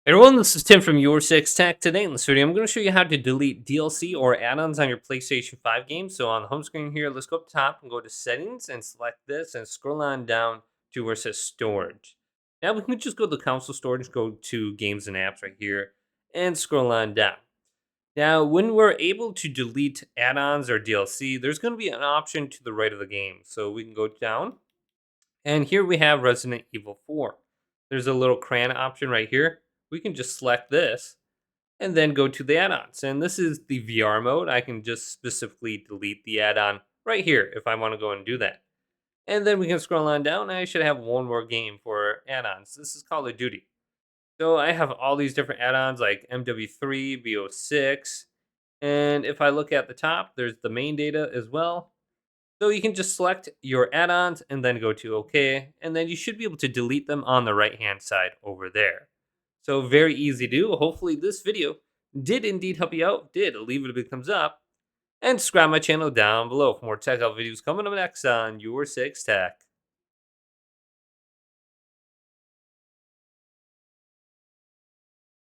Everyone, this is Tim from YourSixTech. Today in this video, I'm going to show you how to delete DLC or add-ons on your PlayStation 5 games. So on the home screen here, let's go up top and go to Settings and select this and scroll on down to where it says Storage. Now we can just go to the console storage, go to Games and Apps right here, and scroll on down. Now, when we're able to delete add-ons or DLC, there's going to be an option to the right of the game. So we can go down, and here we have Resident Evil 4. There's a little crayon option right here. We can just select this and then go to the add-ons. And this is the VR mode. I can just specifically delete the add-on right here if I want to go and do that. And then we can scroll on down. I should have one more game for add-ons. This is Call of Duty. So I have all these different add-ons like MW3, VO6, and if I look at the top, there's the main data as well. So you can just select your add-ons and then go to OK, and then you should be able to delete them on the right-hand side over there. So very easy to do. Hopefully this video did indeed help you out. Leave it a big thumbs up and subscribe my channel down below for more tech videos coming up next on Your Six Tech.